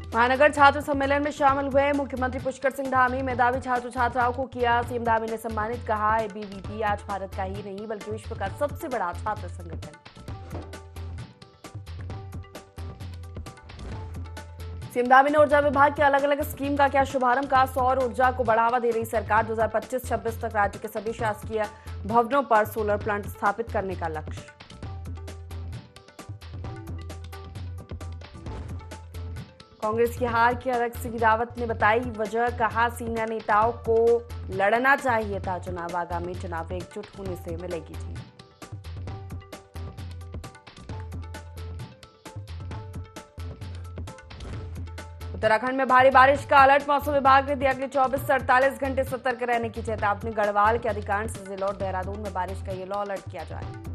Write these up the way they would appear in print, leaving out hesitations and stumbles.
महानगर छात्र सम्मेलन में शामिल हुए मुख्यमंत्री पुष्कर सिंह धामी। मेधावी छात्र छात्राओं को किया सीएम धामी ने सम्मानित। कहा, एबीवीपी आज भारत का ही नहीं बल्कि विश्व का सबसे बड़ा छात्र संगठन। सीएम धामी ने ऊर्जा विभाग के अलग अलग स्कीम का किया शुभारंभ। का सौर ऊर्जा को बढ़ावा दे रही सरकार। 2025-26 तक राज्य के सभी शासकीय भवनों पर सोलर प्लांट स्थापित करने का लक्ष्य। कांग्रेस की हार की अलग सिंह रावत ने बताई वजह। कहा, सीनियर नेताओं को लड़ना चाहिए था चुनाव। आगामी चुनाव एकजुट होने से मिलेगी जीत। उत्तराखंड में भारी बारिश का अलर्ट। मौसम विभाग ने दिया अगले 24 से 48 घंटे सतर्क रहने की चेतावनी। गढ़वाल के अधिकांश जिलों और देहरादून में बारिश का येलो अलर्ट किया जाए।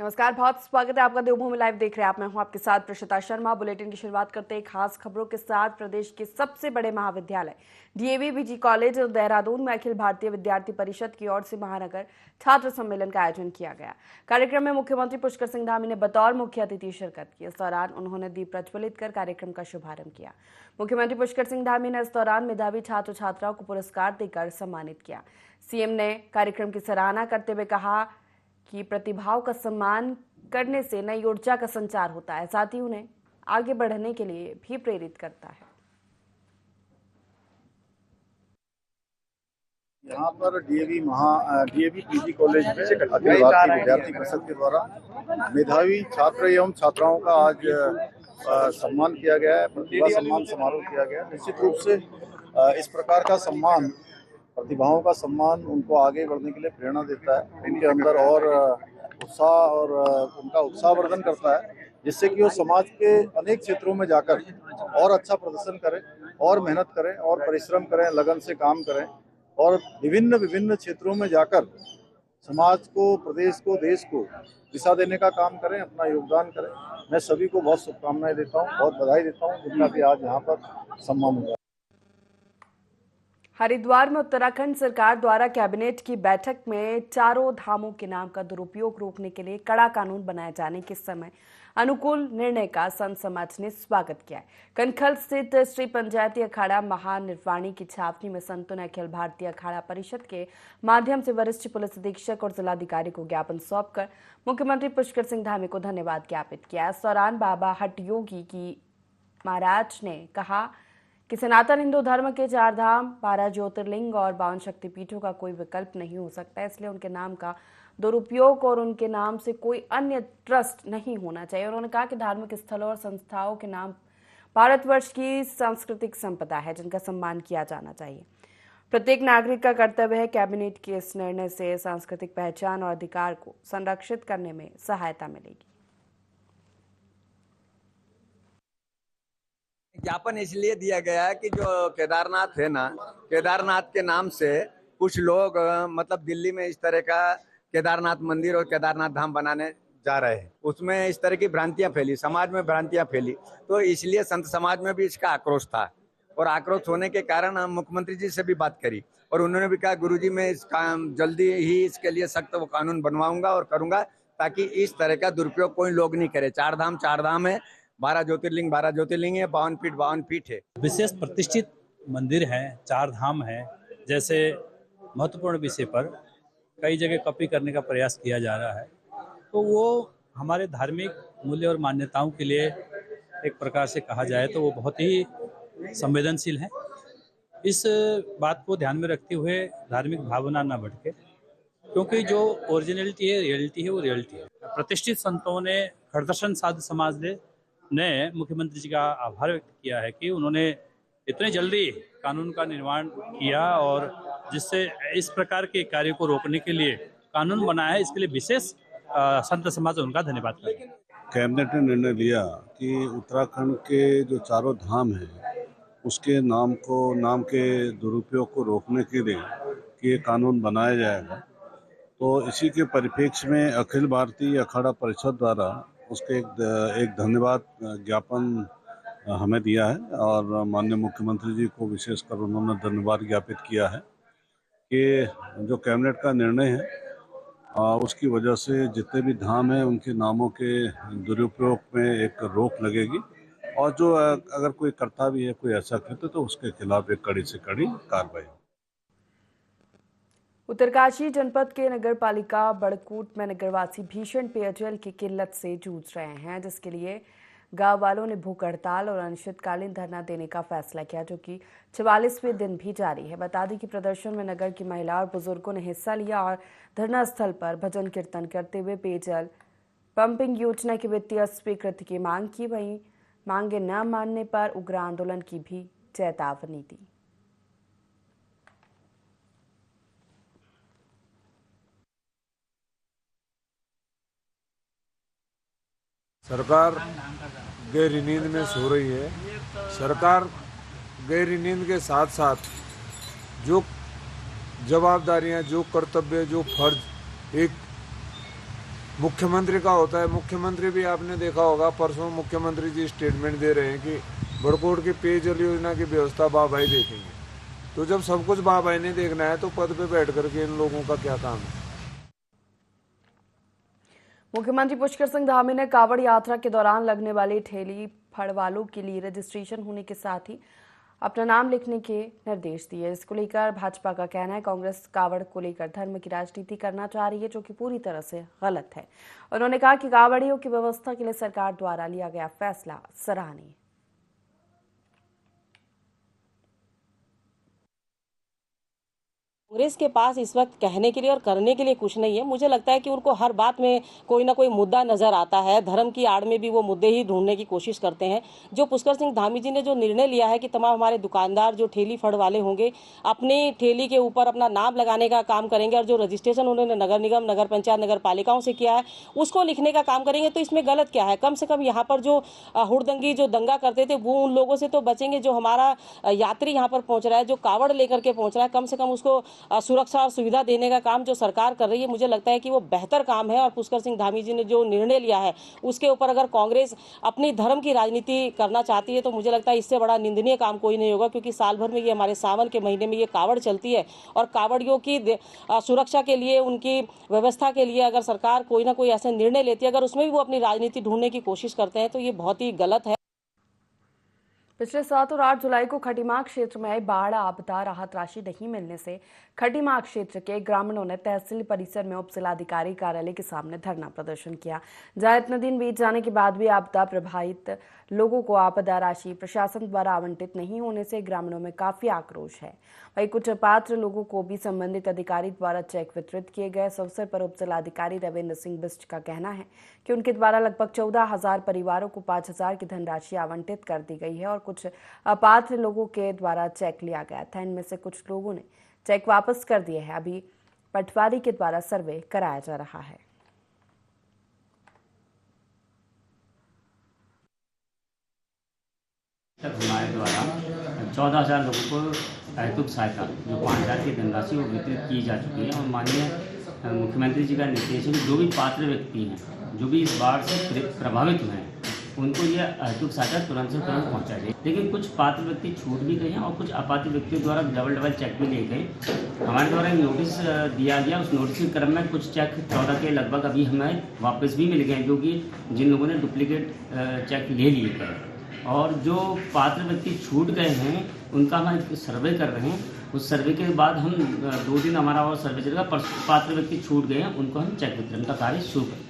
नमस्कार, बहुत स्वागत है आपका देवभूमि लाइव देख रहे हैं आप। मैं हूं आपके साथ प्रशिता शर्मा। बुलेटिन की शुरुआत करते हैं खास खबरों के साथ। प्रदेश के सबसे बड़े महाविद्यालय डीएवी बीजी कॉलेज और देहरादून में अखिल भारतीय विद्यार्थी परिषद की ओर से महानगर छात्र सम्मेलन का आयोजन किया गया। कार्यक्रम में मुख्यमंत्री पुष्कर सिंह धामी ने बतौर मुख्य अतिथि शिरकत की। इस दौरान उन्होंने दीप प्रज्वलित कर कार्यक्रम का शुभारंभ किया। मुख्यमंत्री पुष्कर सिंह धामी ने इस दौरान मेधावी छात्र छात्राओं को पुरस्कार देकर सम्मानित किया। सीएम ने कार्यक्रम की सराहना करते हुए कहा कि प्रतिभाओं का सम्मान करने से नई ऊर्जा का संचार होता है, साथ ही उन्हें आगे बढ़ने के लिए भी प्रेरित करता है। यहाँ पर डीएवी पीजी कॉलेज में अखिल भारतीय विद्यार्थी परिषद के द्वारा मेधावी छात्र एवं छात्राओं का आज सम्मान किया गया है। प्रतिभा सम्मान समारोह किया गया। निश्चित रूप से इस प्रकार का सम्मान, प्रतिभाओं का सम्मान उनको आगे बढ़ने के लिए प्रेरणा देता है, उनके अंदर और उत्साह और उनका उत्साहवर्धन करता है, जिससे कि वो समाज के अनेक क्षेत्रों में जाकर और अच्छा प्रदर्शन करें और मेहनत करें और परिश्रम करें, लगन से काम करें और विभिन्न क्षेत्रों में जाकर समाज को, प्रदेश को, देश को दिशा देने का काम करें, अपना योगदान करें। मैं सभी को बहुत शुभकामनाएं देता हूँ, बहुत बधाई देता हूँ जिनका भी आज यहाँ पर सम्मान हुआ। हरिद्वार में उत्तराखंड सरकार द्वारा कैबिनेट की बैठक में चारों धामों के नाम का दुरुपयोग रोकने के लिए कड़ा कानून बनाए जाने के समय अनुकूल निर्णय का संत समाज ने स्वागत किया है। कनखल स्थित श्री पंचायती अखाड़ा महानिर्वाणी की छावनी में संतों ने अखिल भारतीय अखाड़ा परिषद के माध्यम से वरिष्ठ पुलिस अधीक्षक और जिलाधिकारी को ज्ञापन सौंपकर मुख्यमंत्री पुष्कर सिंह धामी को धन्यवाद ज्ञापित किया। इस दौरान बाबा हट योगी की महाराज ने कहा कि सनातन हिंदू धर्म के 4 धाम, 12 ज्योतिर्लिंग और 52 शक्तिपीठों का कोई विकल्प नहीं हो सकता, इसलिए उनके नाम का दुरुपयोग और उनके नाम से कोई अन्य ट्रस्ट नहीं होना चाहिए। उन्होंने कहा कि धार्मिक स्थलों और संस्थाओं के नाम भारतवर्ष की सांस्कृतिक संपदा है, जिनका सम्मान किया जाना चाहिए। प्रत्येक नागरिक का कर्तव्य है। कैबिनेट के इस निर्णय से सांस्कृतिक पहचान और अधिकार को संरक्षित करने में सहायता मिलेगी। ज्ञापन इसलिए दिया गया है कि जो केदारनाथ है ना, केदारनाथ के नाम से कुछ लोग मतलब दिल्ली में इस तरह का केदारनाथ मंदिर और केदारनाथ धाम बनाने जा रहे हैं। उसमें इस तरह की भ्रांतियां फैली, समाज में भ्रांतियां फैली, तो इसलिए संत समाज में भी इसका आक्रोश था। और आक्रोश होने के कारण हम मुख्यमंत्री जी से भी बात करी और उन्होंने भी कहा, गुरुजी मैं इसका जल्दी ही इसके लिए सख्त वो कानून बनवाऊंगा और करूंगा, ताकि इस तरह का दुरुपयोग कोई लोग नहीं करे। 4 धाम है, 12 ज्योतिर्लिंग है, 52 पीठ है। विशेष प्रतिष्ठित मंदिर हैं, 4 धाम हैं, जैसे महत्वपूर्ण विषय पर कई जगह कॉपी करने का प्रयास किया जा रहा है, तो वो हमारे धार्मिक मूल्य और मान्यताओं के लिए एक प्रकार से कहा जाए तो वो बहुत ही संवेदनशील है। इस बात को ध्यान में रखते हुए धार्मिक भावना न भटके, क्योंकि जो ओरिजिनलिटी है, रियलिटी है, वो रियलिटी है। प्रतिष्ठित संतों ने, खड़दर्शन साधु समाज ने मुख्यमंत्री जी का आभार व्यक्त किया है कि उन्होंने इतने जल्दी कानून का निर्माण किया और जिससे इस प्रकार के कार्य को रोकने के लिए कानून बनाया है। इसके लिए विशेष संत समाज उनका धन्यवाद करें। कैबिनेट ने निर्णय लिया कि उत्तराखंड के जो चारों धाम हैं उसके नाम के दुरुपयोग को रोकने के लिए कि ये कानून बनाया जाएगा। तो इसी के परिप्रेक्ष्य में अखिल भारतीय अखाड़ा परिषद द्वारा उसके एक धन्यवाद ज्ञापन हमें दिया है और माननीय मुख्यमंत्री जी को विशेषकर उन्होंने धन्यवाद ज्ञापित किया है कि जो कैबिनेट का निर्णय है उसकी वजह से जितने भी धाम हैं उनके नामों के दुरुपयोग में एक रोक लगेगी और जो अगर कोई करता भी है कोई ऐसा कृत्य तो उसके खिलाफ एक कड़ी से कड़ी कार्रवाई हो। उत्तरकाशी जनपद के नगर पालिका बड़कूट में नगरवासी भीषण पेयजल की किल्लत से जूझ रहे हैं, जिसके लिए गांव वालों ने भूख हड़ताल और अनिश्चितकालीन धरना देने का फैसला किया, जो कि 44वें दिन भी जारी है। बता दें कि प्रदर्शन में नगर की महिला और बुजुर्गों ने हिस्सा लिया और धरना स्थल पर भजन कीर्तन करते हुए पेयजल पंपिंग योजना की वित्तीय स्वीकृति की मांग की। वहीं मांगे न मानने पर उग्र आंदोलन की भी चेतावनी दी। सरकार गहरी नींद में सो रही है। सरकार गहरी नींद के साथ साथ जो जवाबदारियां, जो कर्तव्य, जो फर्ज एक मुख्यमंत्री का होता है, मुख्यमंत्री भी आपने देखा होगा परसों मुख्यमंत्री जी स्टेटमेंट दे रहे हैं कि बड़कोट की पेयजल योजना की व्यवस्था बाबाई देखेंगे। तो जब सब कुछ बाबाई ने देखना है तो पद पे बैठ करके इन लोगों का क्या काम है। मुख्यमंत्री पुष्कर सिंह धामी ने कावड़ यात्रा के दौरान लगने वाली ठेली फड़वालों के लिए रजिस्ट्रेशन होने के साथ ही अपना नाम लिखने के निर्देश दिए। इसको लेकर भाजपा का कहना है कांग्रेस कावड़ को लेकर धर्म की राजनीति करना चाह रही है, जो कि पूरी तरह से गलत है। उन्होंने कहा कि कावड़ियों की व्यवस्था के लिए सरकार द्वारा लिया गया फैसला सराहनीय। कांग्रेस के पास इस वक्त कहने के लिए और करने के लिए कुछ नहीं है। मुझे लगता है कि उनको हर बात में कोई ना कोई मुद्दा नजर आता है। धर्म की आड़ में भी वो मुद्दे ही ढूंढने की कोशिश करते हैं। जो पुष्कर सिंह धामी जी ने जो निर्णय लिया है कि तमाम हमारे दुकानदार जो ठेली फड़ वाले होंगे अपने ठेली के ऊपर अपना नाम लगाने का काम करेंगे और जो रजिस्ट्रेशन उन्होंने नगर निगम, नगर पंचायत, नगर पालिकाओं से किया है उसको लिखने का काम करेंगे, तो इसमें गलत क्या है। कम से कम यहाँ पर जो हुड़दंगी जो दंगा करते थे वो उन लोगों से तो बचेंगे। जो हमारा यात्री यहाँ पर पहुंच रहा है, जो कावड़ लेकर के पहुंच रहा है, कम से कम उसको सुरक्षा और सुविधा देने का काम जो सरकार कर रही है, मुझे लगता है कि वो बेहतर काम है। और पुष्कर सिंह धामी जी ने जो निर्णय लिया है उसके ऊपर अगर कांग्रेस अपनी धर्म की राजनीति करना चाहती है तो मुझे लगता है इससे बड़ा निंदनीय काम कोई नहीं होगा, क्योंकि साल भर में ये हमारे सावन के महीने में ये कावड़ चलती है और कावड़ियों की सुरक्षा के लिए, उनकी व्यवस्था के लिए अगर सरकार कोई ना कोई ऐसे निर्णय लेती है, अगर उसमें भी वो अपनी राजनीति ढूंढने की कोशिश करते हैं तो ये बहुत ही गलत है। पिछले 7 और 8 जुलाई को खटीमार क्षेत्र में आई बाढ़ आपदा राहत राशि नहीं मिलने से खटीमार क्षेत्र के ग्रामीणों ने तहसील परिसर में उप जिलाधिकारी कार्यालय के सामने धरना प्रदर्शन किया, जहां इतने दिन बीत जाने के बाद भी आपदा प्रभावित लोगों को आपदा राशि प्रशासन द्वारा आवंटित नहीं होने से ग्रामीणों में काफी आक्रोश है। वहीं कुछ अपात्र लोगों को भी संबंधित अधिकारी द्वारा चेक वितरित किए गए। इस अवसर पर उप जिलाधिकारी रविंद्र सिंह बिष्ट का कहना है कि उनके द्वारा लगभग 14,000 परिवारों को 5,000 की धनराशि आवंटित कर दी गई है और कुछ अपात्र लोगों के द्वारा चेक लिया गया था। इनमें से कुछ लोगों ने चेक वापस कर दिए हैं। अभी पटवारी के द्वारा सर्वे कराया जा रहा है। हमारे द्वारा 14,000 लोगों को हेतुक सहायता जो 5,000 की धनराशि वो वितरित की जा चुकी है और माननीय मुख्यमंत्री जी का निर्देश है कि जो भी पात्र व्यक्ति हैं, जो भी इस बाढ़ से प्रभावित हुए हैं, उनको ये हेतुक सहायता तुरंत से तुरंत पहुँचा जाए। लेकिन कुछ पात्र व्यक्ति छूट भी गए हैं और कुछ अपात्र व्यक्तियों द्वारा डबल चेक भी लिए गए। हमारे द्वारा एक नोटिस दिया गया, उस नोटिस के क्रम में कुछ चेक 14 के लगभग अभी हमें वापस भी मिल गए, जो कि जिन लोगों ने डुप्लीकेट चेक ले लिए गए। और जो पात्र व्यक्ति छूट गए हैं उनका हम सर्वे कर रहे हैं। उस सर्वे के बाद हम 2 दिन हमारा और सर्वे चलेगा। पात्र व्यक्ति छूट गए हैं उनको हम चेक वितरण का कार्य शुरू करेंगे।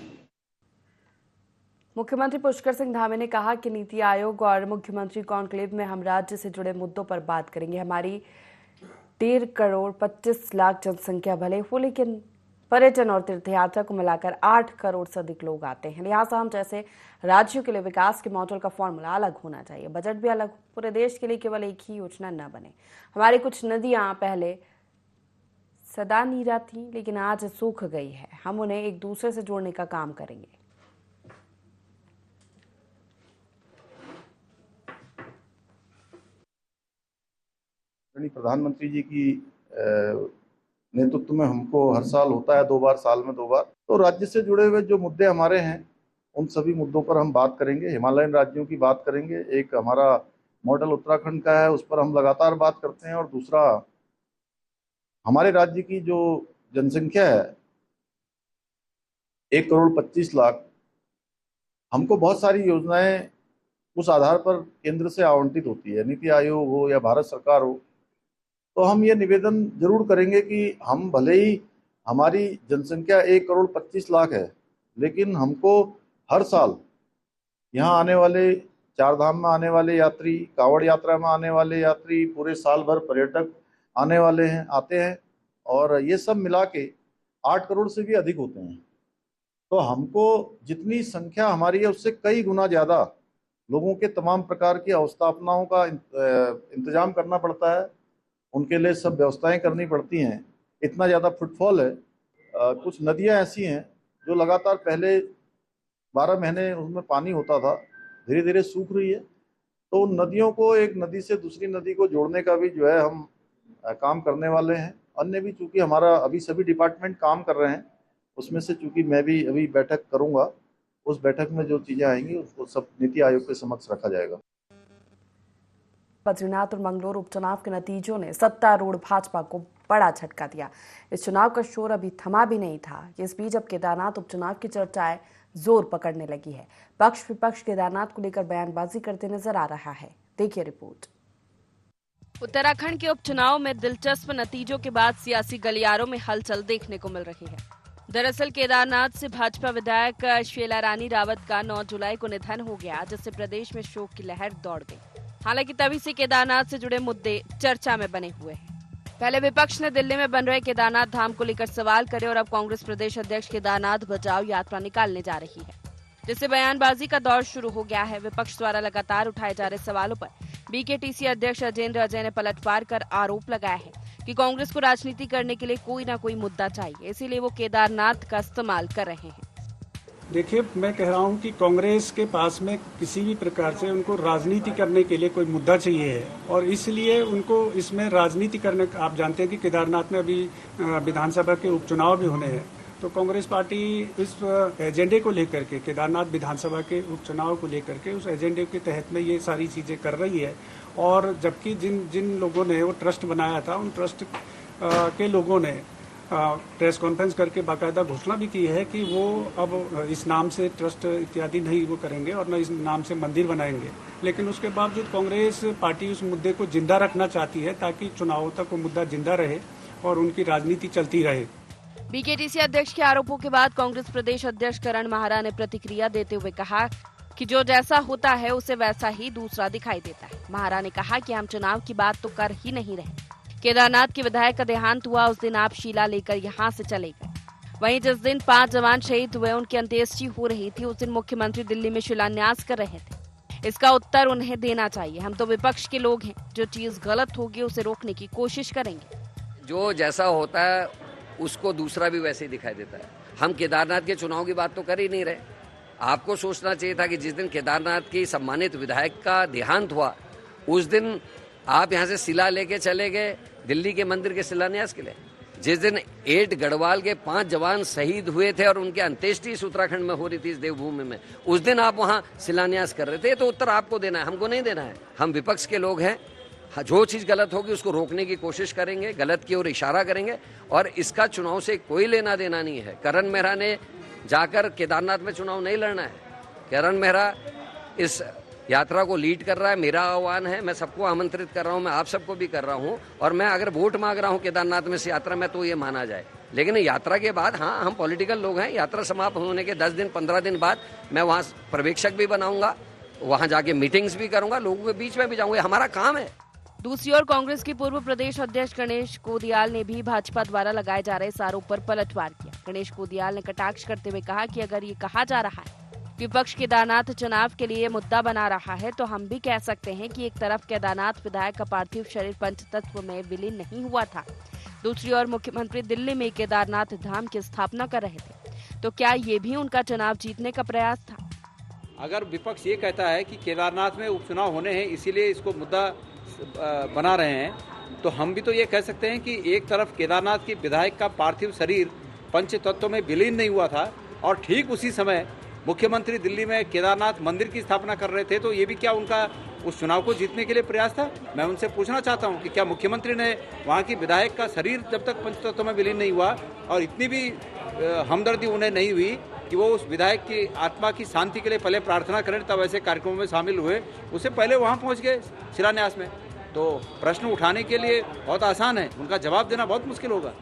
मुख्यमंत्री पुष्कर सिंह धामी ने कहा कि नीति आयोग और मुख्यमंत्री कॉन्क्लेव में हम राज्य से जुड़े मुद्दों पर बात करेंगे। हमारी 13 करोड़ 25 लाख जनसंख्या भले हो, लेकिन पर्यटन और तीर्थयात्रा को मिलाकर 8 करोड़ से अधिक लोग आते हैं। लिहाजा हम जैसे राज्यों के लिए विकास के मॉडल का फॉर्मूला अलग होना चाहिए, बजट भी अलग। पूरे देश के लिए केवल एक ही योजना न बने। हमारी कुछ नदियां पहले सदा नीरा थी, लेकिन आज सूख गई है। हम उन्हें एक दूसरे से जोड़ने का काम करेंगे। प्रधानमंत्री जी की नेतृत्व में हमको हर साल होता है 2 बार, साल में 2 बार। तो राज्य से जुड़े हुए जो मुद्दे हमारे हैं उन सभी मुद्दों पर हम बात करेंगे। हिमालयन राज्यों की बात करेंगे। एक हमारा मॉडल उत्तराखंड का है, उस पर हम लगातार बात करते हैं। और दूसरा, हमारे राज्य की जो जनसंख्या है 1,25,00,000। हमको बहुत सारी योजनाएं उस आधार पर केंद्र से आवंटित होती है, नीति आयोग हो या भारत सरकार हो। तो हम ये निवेदन जरूर करेंगे कि हम भले ही हमारी जनसंख्या 1,25,00,000 है, लेकिन हमको हर साल यहाँ आने वाले, चार धाम में आने वाले यात्री, कांवड़ यात्रा में आने वाले यात्री, पूरे साल भर पर्यटक आने वाले हैं, आते हैं, और ये सब मिला के 8 करोड़ से भी अधिक होते हैं। तो हमको जितनी संख्या हमारी है उससे कई गुना ज़्यादा लोगों के तमाम प्रकार की अवस्थापनाओं का इंतजाम करना पड़ता है, उनके लिए सब व्यवस्थाएं करनी पड़ती हैं। इतना ज़्यादा फुटफॉल है। कुछ नदियां ऐसी हैं जो लगातार पहले 12 महीने उसमें पानी होता था, धीरे धीरे सूख रही है। तो उन नदियों को, एक नदी से दूसरी नदी को जोड़ने का भी जो है हम काम करने वाले हैं। अन्य भी चूंकि हमारा अभी सभी डिपार्टमेंट काम कर रहे हैं, उसमें से चूंकि मैं भी अभी बैठक करूंगा, उस बैठक में जो चीजें आएंगी उसको सब नीति आयोग के समक्ष रखा जाएगा। बद्रीनाथ और मंगलोर उपचुनाव के नतीजों ने सत्तारूढ़ भाजपा को बड़ा झटका दिया। इस चुनाव का शोर अभी थमा भी नहीं था। इस बीच अब केदारनाथ उपचुनाव की चर्चाएं जोर पकड़ने लगी है। पक्ष विपक्ष केदारनाथ को लेकर बयानबाजी करते नजर आ रहा है। देखिए रिपोर्ट। उत्तराखंड के उपचुनाव में दिलचस्प नतीजों के बाद सियासी गलियारों में हलचल देखने को मिल रही है। दरअसल केदारनाथ से भाजपा विधायक शीला रानी रावत का 9 जुलाई को निधन हो गया, जिससे प्रदेश में शोक की लहर दौड़ गई। हालांकि तभी से केदारनाथ से जुड़े मुद्दे चर्चा में बने हुए हैं। पहले विपक्ष ने दिल्ली में बन रहे केदारनाथ धाम को लेकर सवाल करे और अब कांग्रेस प्रदेश अध्यक्ष केदारनाथ बचाओ यात्रा निकालने जा रही है, जिससे बयानबाजी का दौर शुरू हो गया है। विपक्ष द्वारा लगातार उठाए जा रहे सवालों पर बीकेटीसी अध्यक्ष अजेंद्र अजय ने पलटवार कर आरोप लगाया है कि कांग्रेस को राजनीति करने के लिए कोई ना कोई मुद्दा चाहिए, इसीलिए वो केदारनाथ का इस्तेमाल कर रहे हैं। देखिए, मैं कह रहा हूं कि कांग्रेस के पास में किसी भी प्रकार से उनको राजनीति करने के लिए कोई मुद्दा चाहिए है, और इसलिए उनको इसमें राजनीति करने, आप जानते हैं कि केदारनाथ में अभी विधानसभा के उपचुनाव भी होने हैं, तो कांग्रेस पार्टी इस एजेंडे को लेकर के, केदारनाथ विधानसभा के उपचुनाव को लेकर के, उस एजेंडे के तहत में ये सारी चीजें कर रही है। और जबकि जिन लोगों ने वो ट्रस्ट बनाया था, उन ट्रस्ट के लोगों ने प्रेस कॉन्फ्रेंस करके बाकायदा घोषणा भी की है कि वो अब इस नाम से ट्रस्ट इत्यादि नहीं वो करेंगे और न इस नाम से मंदिर बनाएंगे। लेकिन उसके बावजूद कांग्रेस पार्टी उस मुद्दे को जिंदा रखना चाहती है, ताकि चुनावों तक वो मुद्दा जिंदा रहे और उनकी राजनीति चलती रहे। बीकेटीसी अध्यक्ष के आरोपों के बाद कांग्रेस प्रदेश अध्यक्ष करण महारा ने प्रतिक्रिया देते हुए कहा कि जो जैसा होता है उसे वैसा ही दूसरा दिखाई देता है। महारा ने कहा कि हम चुनाव की बात तो कर ही नहीं रहे। केदारनाथ के विधायक का देहांत हुआ, उस दिन आप शीला लेकर यहाँ से चले गए। वहीं जिस दिन 5 जवान शहीद हुए, उनकी अंत्येष्टि हो रही थी, उस दिन मुख्यमंत्री दिल्ली में शिलान्यास कर रहे थे। इसका उत्तर उन्हें देना चाहिए। हम तो विपक्ष के लोग हैं, जो चीज गलत होगी उसे रोकने की कोशिश करेंगे। जो जैसा होता है उसको दूसरा भी वैसे ही दिखाई देता है। हम केदारनाथ के चुनाव की बात तो कर ही नहीं रहे। आपको सोचना चाहिए था कि जिस दिन केदारनाथ की सम्मानित विधायक का देहांत हुआ, उस दिन आप यहाँ से शिला लेके चले गए दिल्ली के मंदिर के शिलान्यास के लिए। जिस दिन 8 गढ़वाल के 5 जवान शहीद हुए थे और उनकी अंत्येष्टि इस उत्तराखंड में हो रही थी, इस देवभूमि में, उस दिन आप वहाँ शिलान्यास कर रहे थे। तो उत्तर आपको देना है, हमको नहीं देना है। हम विपक्ष के लोग हैं, जो चीज़ गलत होगी उसको रोकने की कोशिश करेंगे, गलत की ओर इशारा करेंगे, और इसका चुनाव से कोई लेना देना नहीं है। करण मेहरा ने जाकर केदारनाथ में चुनाव नहीं लड़ना है। करण मेहरा इस यात्रा को लीड कर रहा है। मेरा आह्वान है, मैं सबको आमंत्रित कर रहा हूं, मैं आप सबको भी कर रहा हूं, और मैं अगर वोट मांग रहा हूं केदारनाथ में इस यात्रा में तो ये माना जाए। लेकिन यात्रा के बाद, हाँ, हम पॉलिटिकल लोग हैं, यात्रा समाप्त होने के 10 दिन 15 दिन बाद मैं वहाँ पर्यवेक्षक भी बनाऊंगा, वहाँ जाके मीटिंग्स भी करूंगा, लोगों के बीच में भी जाऊंगा, हमारा काम है। दूसरी ओर कांग्रेस के पूर्व प्रदेश अध्यक्ष गणेश कोदियाल ने भी भाजपा द्वारा लगाए जा रहे इस आरोप पर पलटवार किया। गणेश कोदियाल ने कटाक्ष करते हुए कहा कि अगर ये कहा जा रहा है विपक्ष केदारनाथ चुनाव के लिए मुद्दा बना रहा है, तो हम भी कह सकते हैं कि एक तरफ केदारनाथ विधायक का पार्थिव शरीर पंचतत्व में विलीन नहीं हुआ था, दूसरी ओर मुख्यमंत्री दिल्ली में केदारनाथ धाम की स्थापना कर रहे थे, तो क्या ये भी उनका चुनाव जीतने का प्रयास था? अगर विपक्ष ये कहता है कि केदारनाथ में उपचुनाव होने हैं इसीलिए इसको मुद्दा बना रहे हैं, तो हम भी तो ये कह सकते हैं कि एक तरफ केदारनाथ की विधायक का पार्थिव शरीर पंचतत्व में विलीन नहीं हुआ था और ठीक उसी समय मुख्यमंत्री दिल्ली में केदारनाथ मंदिर की स्थापना कर रहे थे, तो ये भी क्या उनका उस चुनाव को जीतने के लिए प्रयास था? मैं उनसे पूछना चाहता हूं कि क्या मुख्यमंत्री ने वहां की विधायक का शरीर जब तक पंचतत्व में विलीन नहीं हुआ और इतनी भी हमदर्दी उन्हें नहीं हुई कि वो उस विधायक की आत्मा की शांति के लिए पहले प्रार्थना करें, तब ऐसे कार्यक्रमों में शामिल हुए। उससे पहले वहाँ पहुँच गए शिलान्यास में। तो प्रश्न उठाने के लिए बहुत आसान है, उनका जवाब देना बहुत मुश्किल होगा।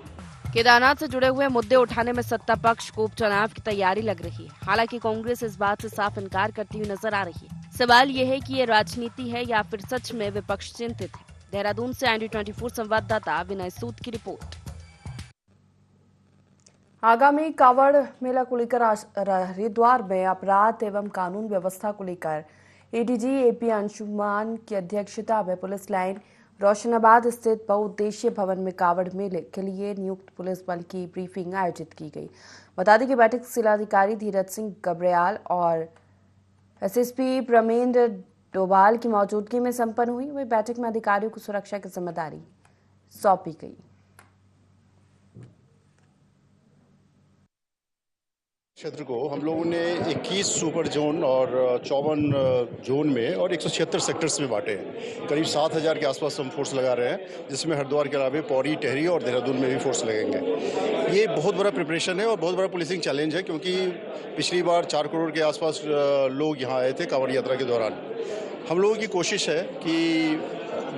केदारनाथ से जुड़े हुए मुद्दे उठाने में सत्ता पक्ष को उपचुनाव की तैयारी लग रही है। हालांकि कांग्रेस इस बात से साफ इनकार करती हुई नजर आ रही है। सवाल ये है कि ये राजनीति है या फिर सच में विपक्ष चिंतित है। देहरादून से ND24 संवाददाता विनय सूद की रिपोर्ट। आगामी कावड़ मेला को लेकर हरिद्वार में अपराध एवं कानून व्यवस्था को लेकर ADG AP अंशुमान की अध्यक्षता में पुलिस लाइन रोशनाबाद स्थित बहुउद्देशीय भवन में कावड़ मेले के लिए नियुक्त पुलिस बल की ब्रीफिंग आयोजित की गई। बता दें कि बैठक जिलाधिकारी धीरज सिंह गबरेयाल और SSP प्रमेंद्र डोभाल की मौजूदगी में संपन्न हुई। वही बैठक में अधिकारियों को सुरक्षा की जिम्मेदारी सौंपी गई। क्षेत्र को हम लोगों ने 21 सुपर जोन और 54 जोन में और 176 सेक्टर्स में बांटे हैं। करीब 7,000 के आसपास हम फोर्स लगा रहे हैं, जिसमें हरिद्वार के अलावा पौड़ी, टेहरी और देहरादून में भी फोर्स लगेंगे। ये बहुत बड़ा प्रिपरेशन है और बहुत बड़ा पुलिसिंग चैलेंज है, क्योंकि पिछली बार 4 करोड़ के आसपास लोग यहाँ आए थे कांवड़ यात्रा के दौरान। हम लोगों की कोशिश है कि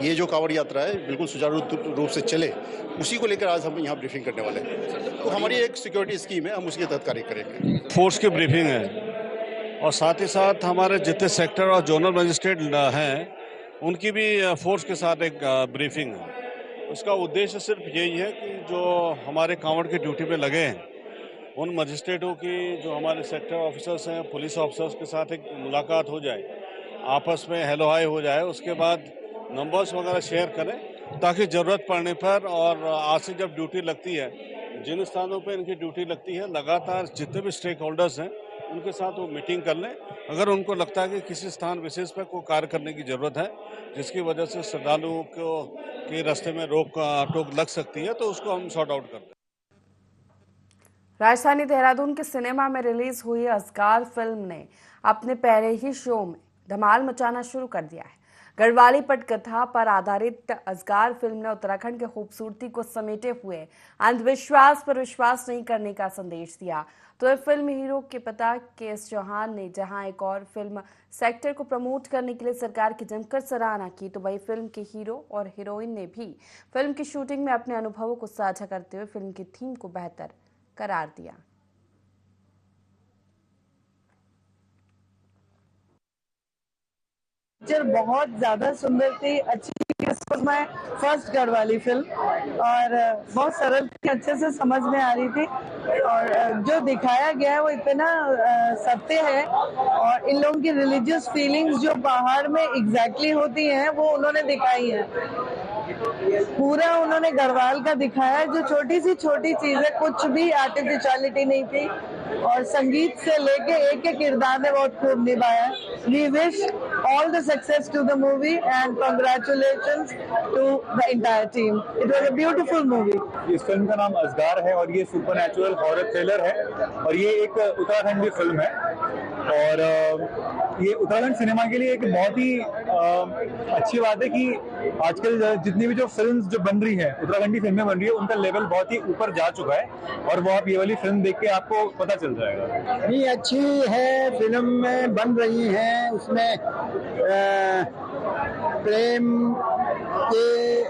ये जो कांवड़ यात्रा है बिल्कुल सुचारू रूप से चले, उसी को लेकर आज हम यहाँ ब्रीफिंग करने वाले हैं। तो हमारी एक सिक्योरिटी स्कीम है, हम उसके तहत कार्य करेंगे। फोर्स की ब्रीफिंग है और साथ ही साथ हमारे जितने सेक्टर और जोनल मजिस्ट्रेट हैं उनकी भी फोर्स के साथ एक ब्रीफिंग है। उसका उद्देश्य सिर्फ यही है कि जो हमारे कांवड़ की ड्यूटी पे लगे हैं उन मजिस्ट्रेटों की, जो हमारे सेक्टर ऑफिसर्स हैं, पुलिस ऑफिसर्स के साथ एक मुलाकात हो जाए, आपस में हेलो हाय हो जाए, उसके बाद नंबर्स वगैरह शेयर करें, ताकि ज़रूरत पड़ने पर और आज से जब ड्यूटी लगती है, जिन स्थानों पे इनकी ड्यूटी लगती है, लगातार जितने भी स्टेक होल्डर्स हैं उनके साथ वो मीटिंग कर लें। अगर उनको लगता है कि किसी स्थान विशेष पर कोई कार्य करने की ज़रूरत है जिसकी वजह से श्रद्धालुओं को के रास्ते में रोक टोक लग सकती है, तो उसको हम सॉर्ट आउट करते हैं। राजधानी देहरादून के सिनेमा में रिलीज हुई असगार फिल्म ने अपने पहले ही शो में धमाल मचाना शुरू कर दिया है। गढ़वाली पटकथा पर आधारित असगार फिल्म ने उत्तराखंड की खूबसूरती को समेटे हुए अंधविश्वास पर विश्वास नहीं करने का संदेश दिया। तो ये फिल्म हीरो के पिता KS चौहान ने जहां एक और फिल्म सेक्टर को प्रमोट करने के लिए सरकार की जमकर सराहना की, तो वही फिल्म के हीरो और हीरोइन ने भी फिल्म की शूटिंग में अपने अनुभवों को साझा करते हुए फिल्म की थीम को बेहतर करार दिया। पिक्चर बहुत ज्यादा सुंदर थी, अच्छी मैं फर्स्ट गढ़वाली फिल्म और बहुत सरल थी, अच्छे से समझ में आ रही थी और जो दिखाया गया है वो इतना सत्य है और इन लोगों की रिलीजियस फीलिंग्स जो पहाड़ में एग्जैक्टली होती हैं वो उन्होंने दिखाई है। पूरा उन्होंने गढ़वाल का दिखाया है, जो छोटी सी छोटी चीजें, कुछ भी आर्टिफिशियलिटी नहीं थी और संगीत से लेके एक एक किरदार ने बहुत खूब निभाया। We wish all the success to the movie and congratulations to the entire team. It was a beautiful movie. इस फिल्म का नाम असगार है और ये सुपरनैचुरल हॉरर थ्रिलर है और ये एक उत्तराखंड की फिल्म है और ये उत्तराखंड सिनेमा के लिए एक बहुत ही अच्छी बात है कि आजकल जितनी भी जो फिल्म्स जो बन रही है, उत्तराखंडी फिल्में बन रही है, उनका लेवल बहुत ही ऊपर जा चुका है और वो आप ये वाली फिल्म देख के आपको पता चल जाएगा। नहीं, अच्छी है, फिल्म में बन रही हैं, उसमें प्रेम के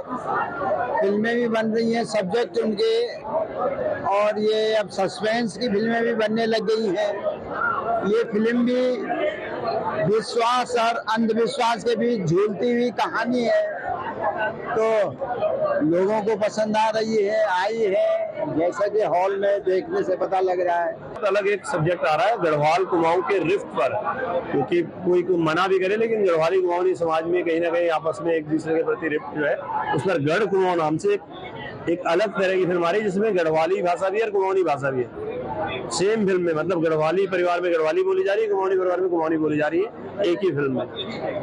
फिल्में भी बन रही हैं, सब्जेक्ट उनके, और ये अब सस्पेंस की फिल्में भी बनने लग गई हैं। ये फिल्म भी विश्वास और अंधविश्वास के बीच झूलती हुई कहानी है, तो लोगों को पसंद आ रही है, आई है, जैसा कि हॉल में देखने से पता लग रहा है। अलग एक सब्जेक्ट आ रहा है गढ़वाल कुमाऊं के रिफ्ट पर, क्योंकि कोई को मना भी करे लेकिन गढ़वाली कुमाऊनी समाज में कहीं ना कहीं आपस में एक दूसरे के प्रति रिफ्ट जो है, उस पर गढ़ कुमाऊं नाम से एक अलग तरह की फिल्म आ रही है जिसमें गढ़वाली भाषा भी है और कुमाऊनी भाषा भी है। सेम फिल्म में, मतलब गढ़वाली परिवार में गढ़वाली बोली जा रही है, कुमाऊनी परिवार में कुमाऊनी बोली जा रही है, एक ही फिल्म में।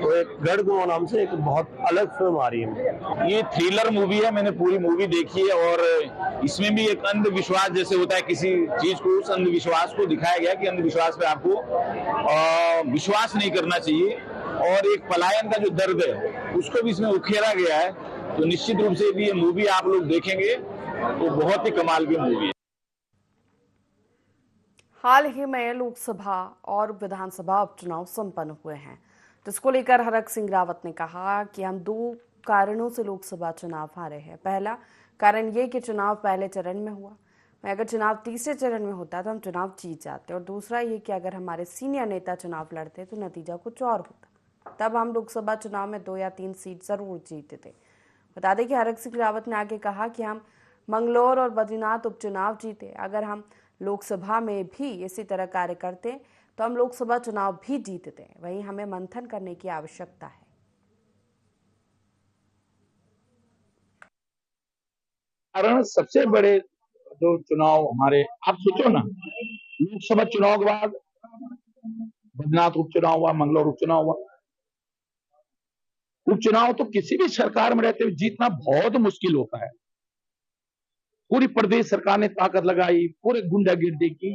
तो एक गढ़ कुमाऊं नाम से एक बहुत अलग फिल्म आ रही है। ये थ्रिलर मूवी है, मैंने पूरी मूवी देखी है और इसमें भी एक अंधविश्वास जैसे होता है किसी चीज को, उस अंधविश्वास को दिखाया गया कि अंधविश्वास पे आपको विश्वास नहीं करना चाहिए और एक पलायन का जो दर्द है उसको भी इसमें उखेरा गया है। तो निश्चित रूप से भी ये मूवी आप लोग देखेंगे तो बहुत ही कमाल की मूवी है। हाल ही में लोकसभा और विधानसभा उपचुनाव संपन्न हुए हैं, जिसको लेकर हरक सिंह रावत ने कहा कि हम 2 कारणों से लोकसभा चुनाव हारे हैं। पहला कारण ये कि चुनाव पहले चरण में हुआ, अगर चुनाव तीसरे चरण में होता तो हम चुनाव जीत जाते, और दूसरा ये कि अगर हमारे सीनियर नेता चुनाव लड़ते तो नतीजा कुछ और होता, तब हम लोकसभा चुनाव में 2 या 3 सीट जरूर जीतते थे। बता दें कि हरक सिंह रावत ने आगे कहा कि हम मंगलौर और बद्रीनाथ उपचुनाव जीते, अगर हम लोकसभा में भी इसी तरह कार्य करते तो हम लोकसभा चुनाव भी जीतते। वहीं हमें मंथन करने की आवश्यकता है। कारण सबसे बड़े जो चुनाव हमारे, आप सोचो ना, लोकसभा चुनाव के बाद बद्रीनाथ उपचुनाव हुआ, मंगलौर उपचुनाव हुआ। उपचुनाव तो किसी भी सरकार में रहते हुए जीतना बहुत मुश्किल होता है। पूरी प्रदेश सरकार ने ताकत लगाई, पूरे गुंडागिर्दी की,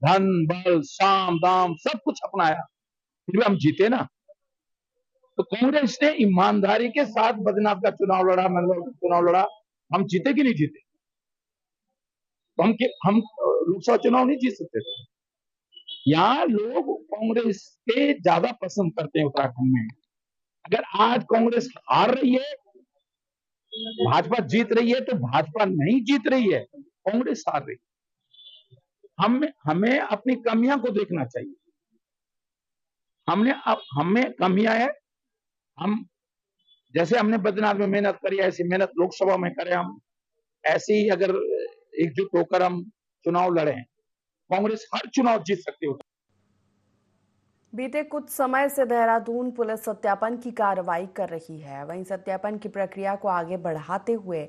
धन बल साम दाम सब कुछ अपनाया, फिर भी हम जीते ना। तो कांग्रेस ने ईमानदारी के साथ बद्रीनाथ का चुनाव लड़ा, मंगलौर का चुनाव लड़ा, हम जीते कि नहीं जीते? तो हम लोकसभा चुनाव नहीं जीत सकते थे। यहाँ लोग कांग्रेस के ज्यादा पसंद करते हैं उत्तराखंड में। अगर आज कांग्रेस हार रही है, भाजपा जीत रही है, तो भाजपा नहीं जीत रही है, कांग्रेस हार रही है। हमें अपनी कमियां को देखना चाहिए। हमें कमियां है, हम जैसे हमने बद्रीनाथ में मेहनत करी, ऐसी मेहनत लोकसभा में करें हम, ऐसे ही अगर एकजुट होकर हम चुनाव लड़े, कांग्रेस हर चुनाव जीत सकती है। बीते कुछ समय से देहरादून पुलिस सत्यापन की कार्रवाई कर रही है। वहीं सत्यापन की प्रक्रिया को आगे बढ़ाते हुए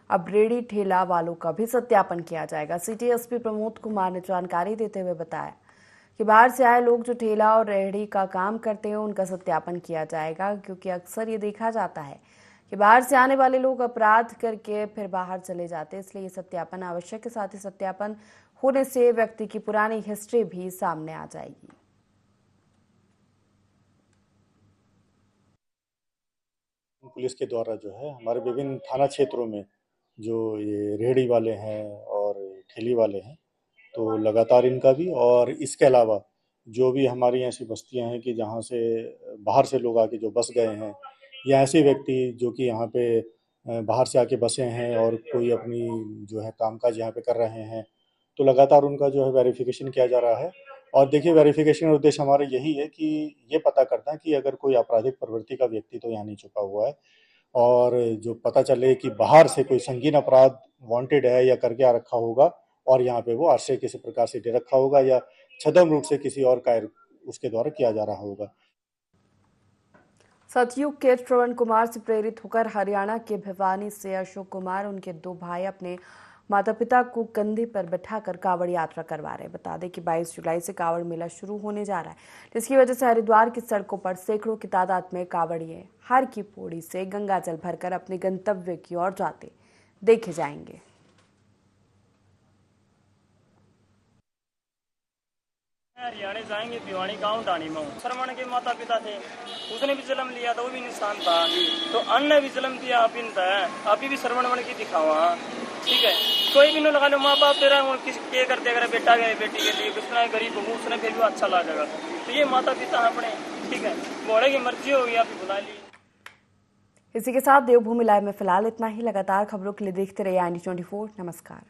अब रेहड़ी ठेला वालों का भी सत्यापन किया जाएगा। सिटी एसपी प्रमोद कुमार ने जानकारी देते हुए बताया कि बाहर से आए लोग जो ठेला और रेहड़ी का काम करते हैं उनका सत्यापन किया जाएगा, क्योंकि अक्सर ये देखा जाता है कि बाहर से आने वाले लोग अपराध करके फिर बाहर चले जाते हैं, इसलिए ये सत्यापन आवश्यक है। साथ ही सत्यापन होने से व्यक्ति की पुरानी हिस्ट्री भी सामने आ जाएगी। पुलिस के द्वारा जो है हमारे विभिन्न थाना क्षेत्रों में जो ये रेहड़ी वाले हैं और ठेली वाले हैं, तो लगातार इनका भी, और इसके अलावा जो भी हमारी ऐसी बस्तियां हैं कि जहां से बाहर से लोग आके जो बस गए हैं, या ऐसे व्यक्ति जो कि यहाँ पे बाहर से आके बसे हैं और कोई अपनी जो है कामकाज यहाँ पे कर रहे हैं, तो लगातार उनका जो है वेरिफिकेशन किया जा रहा है। और देखिए, वेरिफिकेशन का उद्देश्य हमारा यही है कि ये पता करना कि अगर कोई आपराधिक प्रवृत्ति का व्यक्ति तो यहाँ नहीं छुपा हुआ है, और जो पता चले कि बाहर से कोई संगीन अपराध वांटेड है या करके आ रखा होगा और यहाँ पे वो आश्रय किसी प्रकार से दे रखा होगा या छद्म रूप से किसी और कार्य उसके द्वारा किया जा रहा होगा। सतयुग के श्रवण कुमार से प्रेरित होकर हरियाणा के भिवानी से अशोक कुमार उनके 2 भाई अपने माता पिता को कंधे पर बिठाकर कांवड़ यात्रा करवा रहे हैं। बता दें कि 22 जुलाई से कांवड़ मेला शुरू होने जा रहा है, जिसकी वजह से हरिद्वार की सड़कों पर सैकड़ों की तादाद में कांवड़िए हर की पौड़ी से गंगा जल भरकर अपने गंतव्य की ओर जाते देखे जाएंगे। हरियाणा जाएंगे, भिवानी गांव डानी में श्रवण के माता पिता थे, उसने भी जन्म लिया था, वो भी निशान था, तो अन्य भी जन्म दिया अभी भी श्रवण की दिखावा। ठीक है, कोई भी न लगा लो, माँ बाप तेरा क्या करते, अगर बेटा गए बेटी के लिए किसने गरीब हो उसने फिर भी अच्छा लगेगा। तो ये माता पिता अपने, ठीक है, घोड़े की मर्जी होगी, आप बुला ली। इसी के साथ देवभूमि लाइव में फिलहाल इतना ही। लगातार खबरों के लिए देखते रहिए IND24। नमस्कार।